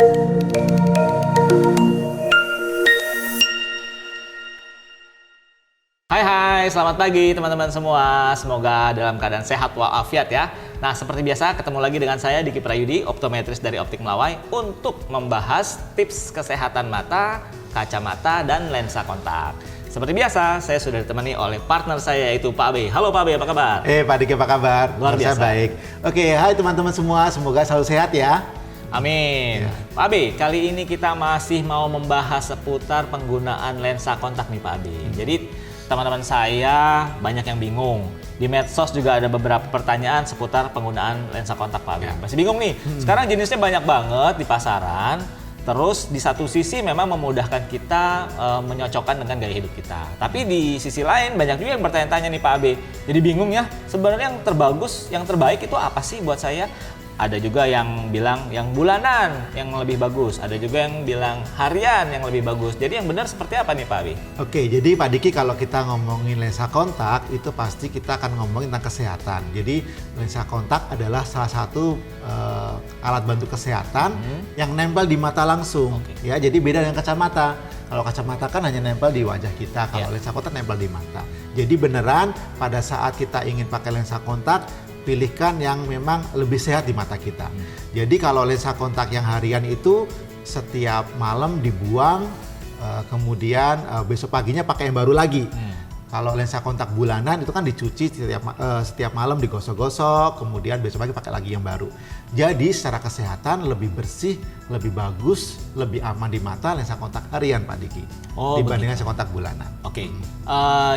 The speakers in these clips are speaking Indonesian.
Hai, selamat pagi teman-teman semua. Semoga dalam keadaan sehat walafiat ya. Nah, seperti biasa ketemu lagi dengan saya Diki Prayudi, optometris dari Optik Melawai untuk membahas tips kesehatan mata, kacamata, dan lensa kontak. Seperti biasa, saya sudah ditemani oleh partner saya yaitu Pak Abe. Halo Pak Abe, apa kabar? Pak Diki, apa kabar? Luar biasa. Saya baik. Oke, hai teman-teman semua, semoga selalu sehat ya. Amin. Ya. Pak Abe, kali ini kita masih mau membahas seputar penggunaan lensa kontak nih Pak Abe. Jadi teman-teman saya banyak yang bingung. Di medsos juga ada beberapa pertanyaan seputar penggunaan lensa kontak Pak Abe. Ya. Masih bingung nih. Sekarang jenisnya banyak banget di pasaran. Terus di satu sisi memang memudahkan kita menyocokkan dengan gaya hidup kita. Tapi di sisi lain banyak juga yang bertanya-tanya nih Pak Abe. Jadi bingung ya, sebenarnya yang terbagus, yang terbaik itu apa sih buat saya? Ada juga yang bilang yang bulanan yang lebih bagus, ada juga yang bilang harian yang lebih bagus. Jadi yang benar seperti apa nih Pak Abi? Oke, jadi Pak Diki kalau kita ngomongin lensa kontak itu pasti kita akan ngomongin tentang kesehatan. Jadi lensa kontak adalah salah satu alat bantu kesehatan yang nempel di mata langsung. Oke. Ya, jadi beda dengan kacamata. Kalau kacamata kan hanya nempel di wajah kita, kalau Ya. lensa kontak nempel di mata. Jadi beneran pada saat kita ingin pakai lensa kontak, pilihkan yang memang lebih sehat di mata kita. Jadi kalau lensa kontak yang harian itu setiap malam dibuang, kemudian besok paginya pakai yang baru lagi. Kalau lensa kontak bulanan itu kan dicuci setiap malam, digosok-gosok, kemudian besok pagi pakai lagi yang baru. Jadi secara kesehatan lebih bersih, lebih bagus, lebih aman di mata lensa kontak harian Pak Diki dibandingkan lensa kontak bulanan. Oke.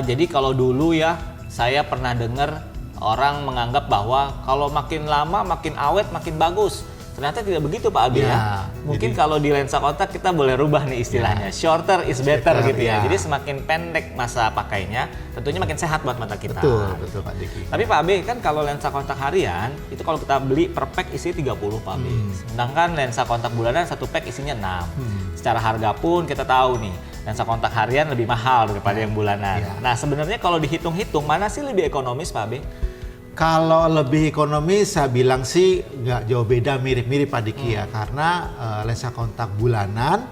Jadi kalau dulu ya saya pernah dengar orang menganggap bahwa kalau makin lama makin awet makin bagus. Ternyata tidak begitu Pak Abi ya. Mungkin kalau di lensa kontak kita boleh rubah nih istilahnya. Shorter is better gitu ya. Jadi semakin pendek masa pakainya, tentunya makin sehat buat mata kita. Betul Pak Diki. Tapi Pak Abi kan kalau lensa kontak harian itu kalau kita beli per pack isinya 30 Pak Abi. Sedangkan lensa kontak bulanan satu pack isinya 6. Secara harga pun kita tahu nih, lensa kontak harian lebih mahal daripada yang bulanan. Nah, sebenarnya kalau dihitung-hitung mana sih lebih ekonomis Pak Abi? Kalau lebih ekonomis saya bilang sih nggak jauh beda, mirip-mirip Pak Diki ya, karena lensa kontak bulanan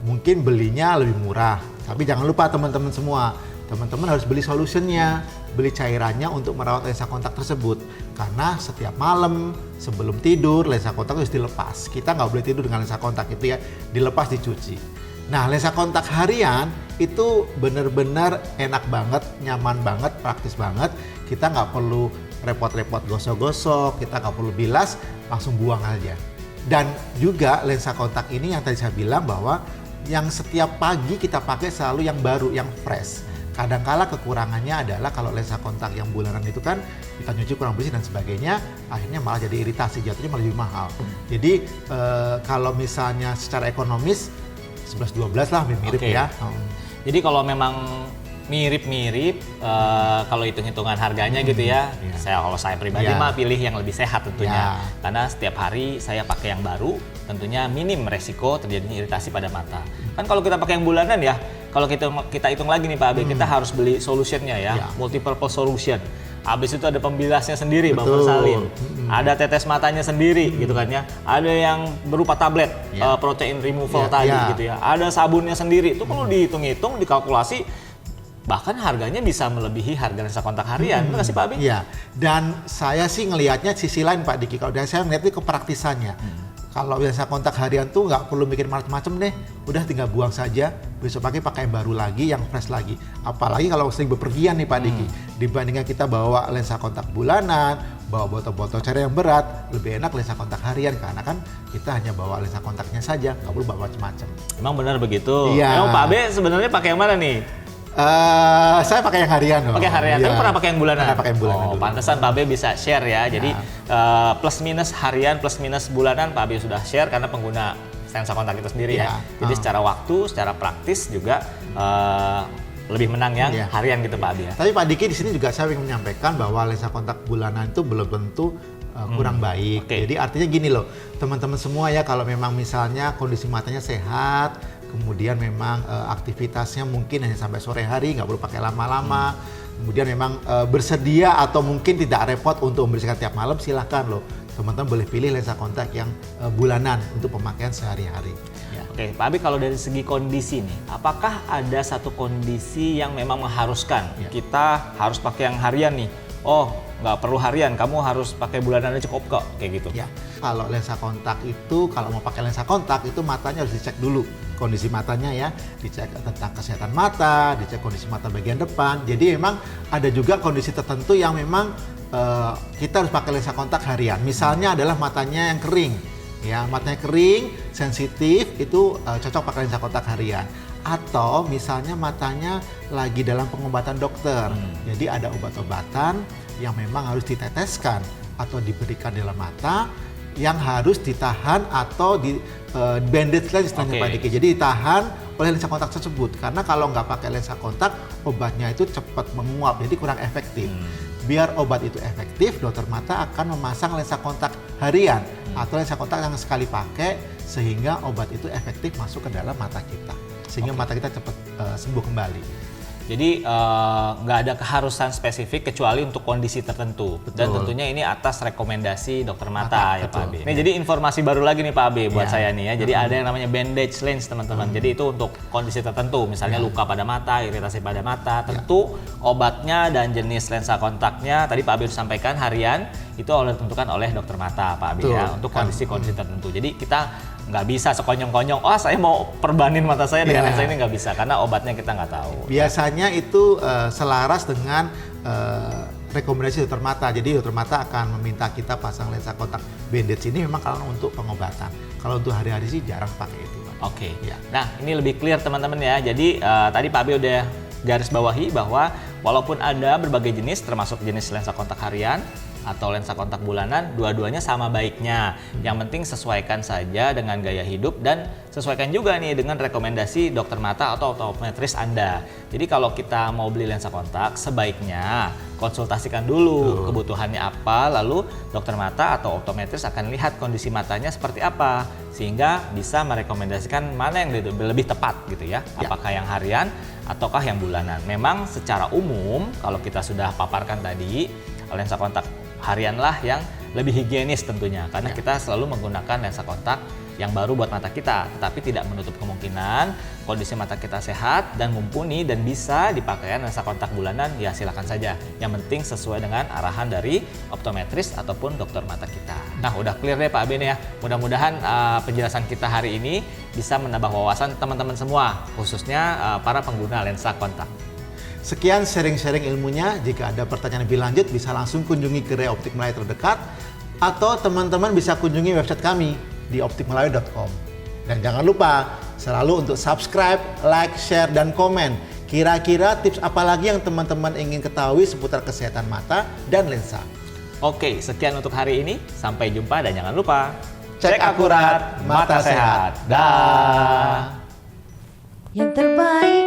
mungkin belinya lebih murah. Tapi jangan lupa teman-teman semua, teman-teman harus beli solutionnya, beli cairannya untuk merawat lensa kontak tersebut. Karena setiap malam sebelum tidur lensa kontak harus dilepas. Kita nggak boleh tidur dengan lensa kontak itu ya, dilepas dicuci. Nah, lensa kontak harian itu benar-benar enak banget, nyaman banget, praktis banget. Kita nggak perlu repot-repot gosok-gosok, kita nggak perlu bilas, langsung buang aja. Dan juga lensa kontak ini yang tadi saya bilang bahwa yang setiap pagi kita pakai selalu yang baru, yang fresh. Kadangkala kekurangannya adalah kalau lensa kontak yang bulanan itu kan kita nyuci kurang bersih dan sebagainya, akhirnya malah jadi iritasi, jatuhnya malah lebih mahal. Jadi kalau misalnya secara ekonomis 11-12 lah mirip ya. Jadi kalau memang mirip-mirip, kalau hitung-hitungan harganya gitu ya, kalau saya pribadi mah pilih yang lebih sehat tentunya. Karena setiap hari saya pakai yang baru, tentunya minim resiko terjadinya iritasi pada mata. Kan kalau kita pakai yang bulanan ya, kalau kita hitung lagi nih Pak Abe, kita harus beli solutionnya ya, multi-purpose solution. Habis itu ada pembilasnya sendiri, buffer salin. Ada tetes matanya sendiri gitu kan ya. Ada yang berupa tablet, protein removal tadi gitu ya. Ada sabunnya sendiri. Itu perlu dihitung-hitung, dikalkulasi. Bahkan harganya bisa melebihi harga lensa kontak harian. Betul nggak sih Pak Abi? Iya. Dan saya sih ngelihatnya sisi lain Pak Diki. Kalau dari saya melihat itu kepraktisannya. Kalau lensa kontak harian tuh nggak perlu mikir macam-macam deh. Udah tinggal buang saja. Besok pagi pakai yang baru lagi, yang fresh lagi. Apalagi kalau sering bepergian nih Pak Diki. Dibandingkan kita bawa lensa kontak bulanan, bawa botol-botol cairan yang berat, lebih enak lensa kontak harian. Karena kan kita hanya bawa lensa kontaknya saja, nggak perlu bawa macam-macam. Emang benar begitu? Iya. Emang Pak Abe sebenarnya pakai yang mana nih? Saya pakai yang harian loh. Pakai harian, tapi pernah pakai yang bulanan? Pernah pakai yang bulanan dulu. Pantesan Pak Abe bisa share ya. Jadi plus minus harian, plus minus bulanan Pak Abe sudah share karena pengguna lensa kontak itu sendiri ya. Jadi secara waktu, secara praktis juga lebih menang yang harian gitu Pak Abi ya. Tapi Pak Diki di sini juga saya ingin menyampaikan bahwa lensa kontak bulanan itu belum tentu kurang baik. Jadi artinya gini loh, teman-teman semua ya, kalau memang misalnya kondisi matanya sehat, kemudian memang aktivitasnya mungkin hanya sampai sore hari, nggak perlu pakai lama-lama, kemudian memang bersedia atau mungkin tidak repot untuk membersihkan tiap malam, silahkan loh. teman-teman boleh pilih lensa kontak yang bulanan untuk pemakaian sehari-hari. Ya. Oke, Pak Abi, kalau dari segi kondisi nih, apakah ada satu kondisi yang memang mengharuskan kita harus pakai yang harian nih? Oh, nggak perlu harian, kamu harus pakai bulanan aja cukup kok, kayak gitu. Ya, kalau lensa kontak itu, kalau mau pakai lensa kontak itu matanya harus dicek dulu kondisi matanya ya, dicek tentang kesehatan mata, dicek kondisi mata bagian depan. Jadi memang ada juga kondisi tertentu yang memang kita harus pakai lensa kontak harian. Misalnya adalah matanya yang kering, ya matanya kering, sensitif, itu cocok pakai lensa kontak harian. Atau misalnya matanya lagi dalam pengobatan dokter, jadi ada obat-obatan yang memang harus diteteskan atau diberikan dalam mata yang harus ditahan atau di bandage lens istilahnya Pak Diki. Jadi ditahan oleh lensa kontak tersebut, karena kalau nggak pakai lensa kontak obatnya itu cepat menguap, jadi kurang efektif. Biar obat itu efektif, dokter mata akan memasang lensa kontak harian atau lensa kontak yang sekali pakai sehingga obat itu efektif masuk ke dalam mata kita, sehingga mata kita cepat sembuh kembali. Jadi nggak ada keharusan spesifik kecuali untuk kondisi tertentu. Betul. Dan tentunya ini atas rekomendasi dokter mata ya Pak Abe. Ini jadi informasi baru lagi nih Pak Abe buat saya nih ya. Jadi ada yang namanya bandage lens teman-teman. Jadi itu untuk kondisi tertentu, misalnya luka pada mata, iritasi pada mata. Tentu obatnya dan jenis lensa kontaknya tadi Pak Abe sudah sampaikan harian itu ditentukan oleh dokter mata Pak Abe ya untuk kondisi-kondisi tertentu. Jadi kita nggak bisa sekonyong-konyong, oh saya mau perbanin mata saya dengan lensa ini, nggak bisa karena obatnya kita nggak tahu. Biasanya itu selaras dengan rekomendasi dokter mata. Jadi dokter mata akan meminta kita pasang lensa kontak bandage ini memang kalau untuk pengobatan. Kalau untuk hari-hari sih jarang pakai itu. Oke. Ya. Nah ini lebih clear teman-teman ya. Jadi tadi Pak Abi udah garis bawahi bahwa walaupun ada berbagai jenis, termasuk jenis lensa kontak harian atau lensa kontak bulanan, dua-duanya sama baiknya. Yang penting sesuaikan saja dengan gaya hidup dan sesuaikan juga nih dengan rekomendasi dokter mata atau optometris Anda. Jadi kalau kita mau beli lensa kontak, sebaiknya konsultasikan dulu kebutuhannya apa, lalu dokter mata atau optometris akan lihat kondisi matanya seperti apa, sehingga bisa merekomendasikan mana yang lebih tepat gitu ya. Apakah yang harian ataukah yang bulanan. Memang secara umum kalau kita sudah paparkan tadi, lensa kontak harianlah yang lebih higienis tentunya, karena kita selalu menggunakan lensa kontak yang baru buat mata kita, tetapi tidak menutup kemungkinan kondisi mata kita sehat dan mumpuni dan bisa dipakai lensa kontak bulanan, ya silakan saja. Yang penting sesuai dengan arahan dari optometris ataupun dokter mata kita. Nah udah clear deh Pak Abe ya, mudah-mudahan penjelasan kita hari ini bisa menambah wawasan teman-teman semua, khususnya para pengguna lensa kontak. Sekian sharing-sharing ilmunya. Jika ada pertanyaan lebih lanjut bisa langsung kunjungi gerai Optik Melayu terdekat atau teman-teman bisa kunjungi website kami di optikmelayu.com. Dan jangan lupa selalu untuk subscribe, like, share, dan komen. Kira-kira tips apa lagi yang teman-teman ingin ketahui seputar kesehatan mata dan lensa? Oke, sekian untuk hari ini. Sampai jumpa dan jangan lupa cek akurat, mata sehat. Dah. Yang terbaik